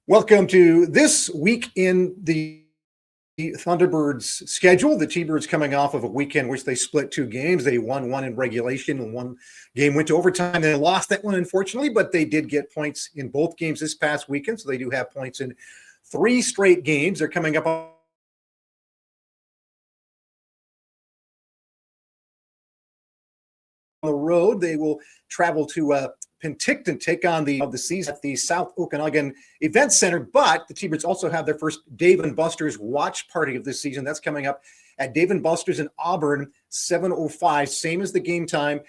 Welcome to this week in the Thunderbirds schedule. The T-Birds coming off of a weekend which they split two games. They won one in regulation and one game went to overtime. They lost that one, unfortunately, but they did get points in both games this past weekend. So they do have points in three straight games. They're coming up on the road. They will travel to Penticton, take on the season at the South Okanagan Event Center. But the T-Birds also have their first Dave & Buster's watch party of this season. That's coming up at Dave & Buster's in Auburn, 7:05, same as the game time.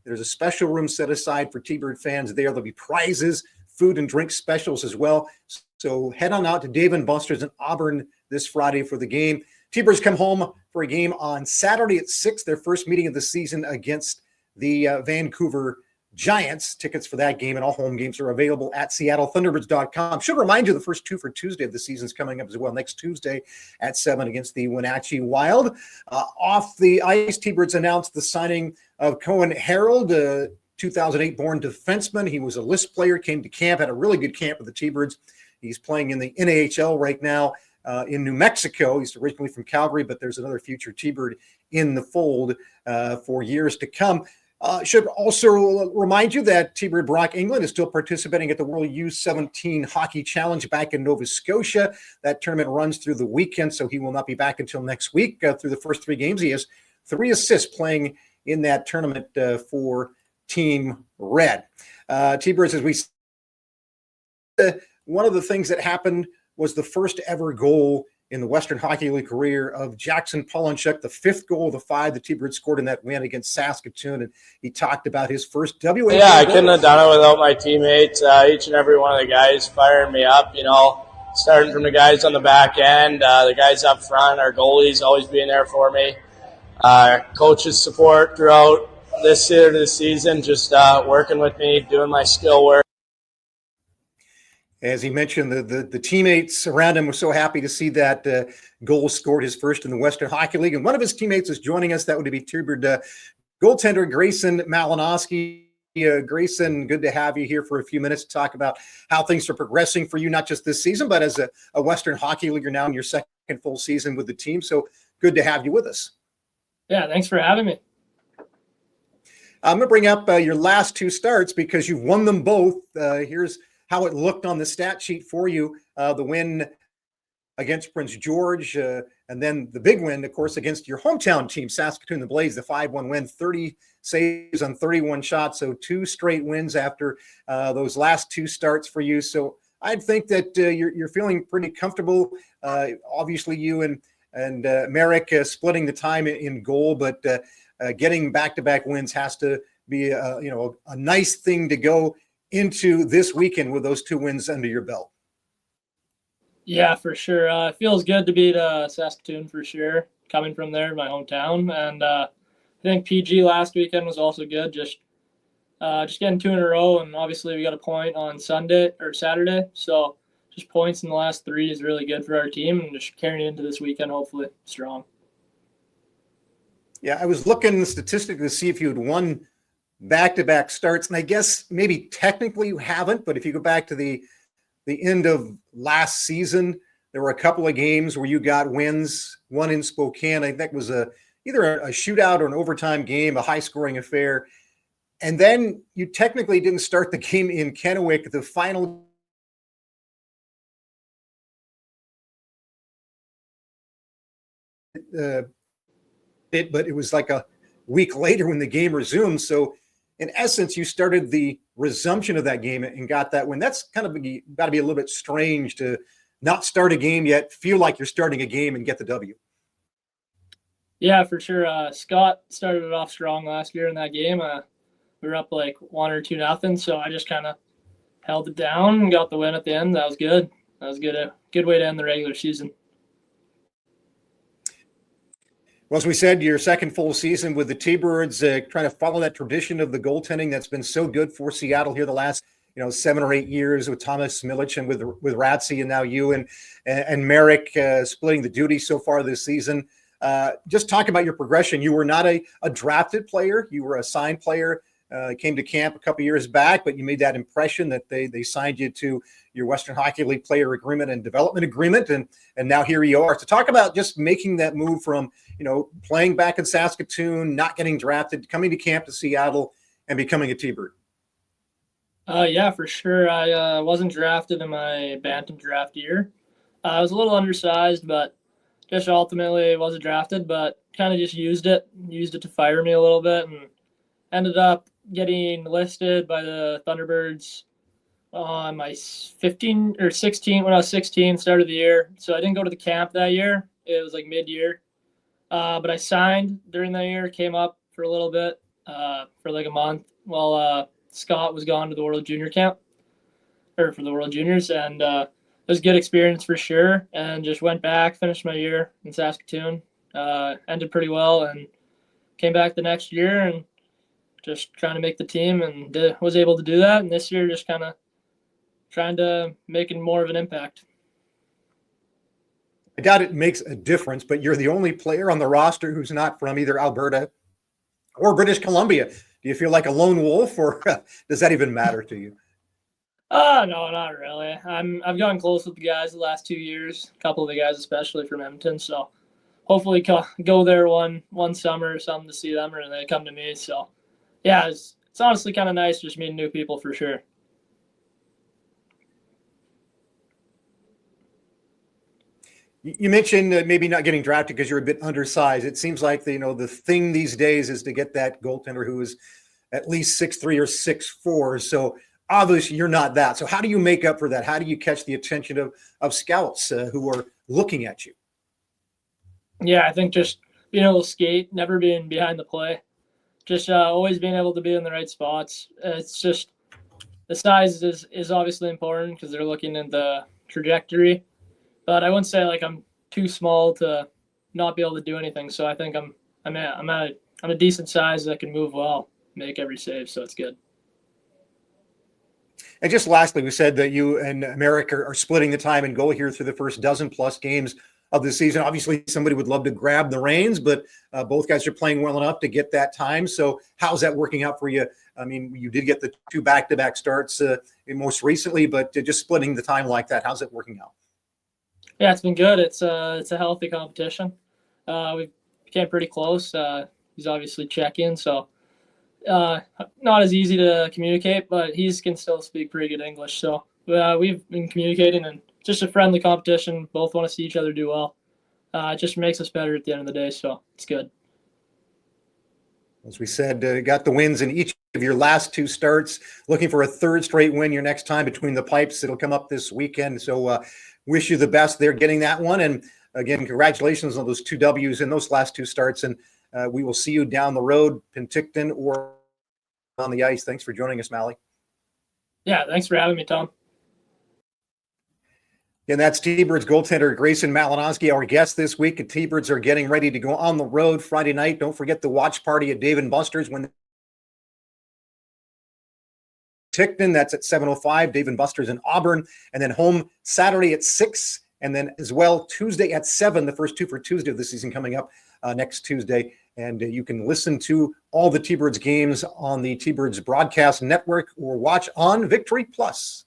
There's a special room set aside for T-Bird fans there. There'll be prizes, food and drink specials as well. So head on out to Dave & Buster's in Auburn this Friday for the game. T-Birds come home for a game on Saturday at 6, their first meeting of the season against the Vancouver Giants. Tickets for that game and all home games are available at SeattleThunderbirds.com. Should remind you the first two for Tuesday of the season is coming up as well. Next Tuesday at 7 against the Wenatchee Wild. Off the ice, T-Birds announced the signing of Cohen Harold, 2008-born defenseman. He was a list player, came to camp, had a really good camp with the T-Birds. He's playing in the NAHL right now in New Mexico. He's originally from Calgary, but there's another future T-Bird in the fold for years to come. Should also remind you that T-Bird Brock England is still participating at the World U17 Hockey Challenge back in Nova Scotia. That tournament runs through the weekend, so he will not be back until next week. Through the first three games, he has 3 assists playing in that tournament for Team Red. T-Birds, as we said, one of the things that happened was the first ever goal in the Western Hockey League career of Jackson Polonchuk, the 5th goal of the 5 the T-Birds scored in that win against Saskatoon. And he talked about his first WA. Yeah, I couldn't have done it without my teammates. Each and every one of the guys firing me up, starting from the guys on the back end, the guys up front, our goalies always being there for me. Coaches' support throughout this year of the season, just working with me, doing my skill work. As he mentioned, the teammates around him were so happy to see that goal scored, his first in the Western Hockey League. And one of his teammates is joining us. That would be T-Bird goaltender Grayson Malinoski. Grayson, good to have you here for a few minutes to talk about how things are progressing for you, not just this season, but as a Western Hockey League. You're now in your second full season with the team. So good to have you with us. Yeah, thanks for having me. I'm going to bring up your last 2 starts because you've won them both. Here's how it looked on the stat sheet for you. The win against Prince George, and then the big win, of course, against your hometown team, Saskatoon the Blades, the 5-1 win, 30 saves on 31 shots. So 2 straight wins after those last 2 starts for you. So I'd think that you're feeling pretty comfortable. Obviously, you and Merrick splitting the time in goal, but getting back-to-back wins has to be a nice thing to go into this weekend with those 2 wins under your belt. Yeah, for sure. It feels good to beat Saskatoon for sure, coming from there, my hometown. And I think PG last weekend was also good, just getting 2 in a row. And obviously we got a point on Sunday or Saturday. So just points in the last 3 is really good for our team, and just carrying it into this weekend, hopefully strong. Yeah, I was looking statistically to see if you had won back-to-back starts, and I guess maybe technically you haven't, but if you go back to the end of last season, there were a couple of games where you got wins. One in Spokane, I think was either a shootout or an overtime game, a high-scoring affair, and then you technically didn't start the game in Kennewick, the final but it was like a week later when the game resumed. So in essence, you started the resumption of that game and got that win. That's kind of got to be a little bit strange to not start a game yet, feel like you're starting a game and get the W. Yeah, for sure. Scott started it off strong last year in that game. We were up like 1 or 2-0, so I just kind of held it down and got the win at the end. That was good. That was good. A good way to end the regular season. Well, as we said, your second full season with the T-Birds, trying to follow that tradition of the goaltending that's been so good for Seattle here the last 7 or 8 years with Thomas Milic and with Ratsy, and now you and Merrick splitting the duty so far this season. Just talk about your progression. You were not a drafted player. You were a signed player came to camp a couple years back, but you made that impression that they signed you to your Western Hockey League player agreement and development agreement, and now here you are. So talk about just making that move from playing back in Saskatoon, not getting drafted, coming to camp to Seattle, and becoming a T-Bird. Yeah, for sure. I wasn't drafted in my Bantam draft year. I was a little undersized, but just ultimately wasn't drafted, but kind of just used it to fire me a little bit, and ended up getting listed by the Thunderbirds on my 15 or 16 when I was 16, start of the year. So I didn't go to the camp that year. It was like mid-year. But I signed during that year, came up for a little bit, for like a month while Scott was gone to the World Junior camp, or for the World Juniors, and it was a good experience for sure. And just went back, finished my year in Saskatoon, ended pretty well, and came back the next year and just trying to make the team, and was able to do that. And this year, just kind of trying to make more of an impact. I doubt it makes a difference, but you're the only player on the roster who's not from either Alberta or British Columbia. Do you feel like a lone wolf, or does that even matter to you? No, not really. I've gotten close with the guys the last 2 years, a couple of the guys, especially from Edmonton. So hopefully go there one summer or something to see them, or they come to me. So yeah, it's honestly kind of nice just meeting new people for sure. You mentioned maybe not getting drafted because you're a bit undersized. It seems like the thing these days is to get that goaltender who is at least 6'3" or 6'4". So obviously you're not that. So how do you make up for that? How do you catch the attention of scouts who are looking at you? Yeah, I think just being able to skate, never being behind the play, just always being able to be in the right spots. It's just the size is obviously important because they're looking at the trajectory. But I wouldn't say like I'm too small to not be able to do anything. So I think I'm a decent size that can move well, make every save. So it's good. And just lastly, we said that you and America are splitting the time and goal here through the first dozen plus games of the season. Obviously, somebody would love to grab the reins, but both guys are playing well enough to get that time. So how's that working out for you? I mean, you did get the 2 back-to-back starts most recently, but just splitting the time like that, how's it working out? Yeah, it's been good. It's a healthy competition. We became pretty close. He's obviously Czeching, so not as easy to communicate, but he can still speak pretty good English. So we've been communicating, and just a friendly competition. Both want to see each other do well. It just makes us better at the end of the day, so it's good. As we said, got the wins in each of your last 2 starts. Looking for a 3rd straight win your next time between the pipes. It'll come up this weekend. So wish you the best there getting that one. And again, congratulations on those 2 W's in those last 2 starts. And we will see you down the road, Penticton or on the ice. Thanks for joining us, Mally. Yeah, thanks for having me, Tom. And that's T-Birds goaltender Grayson Malinoski, our guest this week. The T-Birds are getting ready to go on the road Friday night. Don't forget the watch party at Dave & Buster's when Penticton. That's at 7:05. Dave & Buster's in Auburn, and then home Saturday at 6, and then as well Tuesday at 7. The first 2 for Tuesday of the season coming up next Tuesday. And you can listen to all the T-Birds games on the T-Birds broadcast network or watch on Victory Plus.